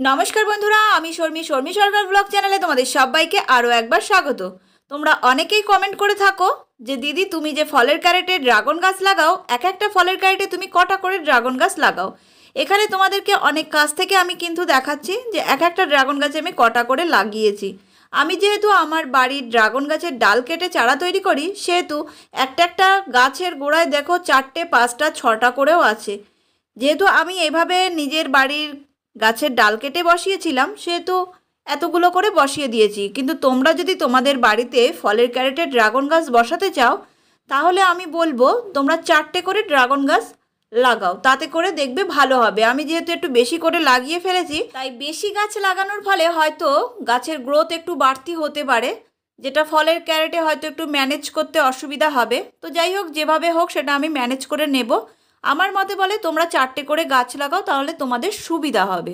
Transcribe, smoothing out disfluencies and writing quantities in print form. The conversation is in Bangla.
নমস্কার বন্ধুরা, আমি শর্মি সরকার ব্লগ চ্যানেলে তোমাদের সবাইকে আরও একবার স্বাগত। তোমরা অনেকেই কমেন্ট করে থাকো যে দিদি তুমি যে ফলের ক্যারেটে ড্রাগন গাছ লাগাও, এক একটা ফলের ক্যারেটে তুমি কটা করে ড্রাগন গাছ লাগাও। এখানে তোমাদেরকে অনেক কাছ থেকে আমি কিন্তু দেখাচ্ছি যে এক একটা ড্রাগন গাছে আমি কটা করে লাগিয়েছি। আমি যেহেতু আমার বাড়ির ড্রাগন গাছের ডাল কেটে চারা তৈরি করি, সেহেতু একটা একটা গাছের গোড়ায় দেখো 4টে 5টা 6টা করেও আছে। যেহেতু আমি এভাবে নিজের বাড়ির গাছের ডাল কেটে বসিয়েছিলাম, সেহেতু এতগুলো করে বসিয়ে দিয়েছি। কিন্তু তোমরা যদি তোমাদের বাড়িতে ফলের ক্যারেটে ড্রাগন গাছ বসাতে চাও, তাহলে আমি বলবো তোমরা 4টে করে ড্রাগন গাছ লাগাও, তাতে করে দেখবে ভালো হবে। আমি যেহেতু একটু বেশি করে লাগিয়ে ফেলেছি, তাই বেশি গাছ লাগানোর ফলে হয়তো গাছের গ্রোথ একটু বাড়তি হতে পারে, যেটা ফলের ক্যারেটে হয়তো একটু ম্যানেজ করতে অসুবিধা হবে। তো যাই হোক, যেভাবে হোক সেটা আমি ম্যানেজ করে নেব। আমার মতে বলে তোমরা 4টে করে গাছ লাগাও, তাহলে তোমাদের সুবিধা হবে।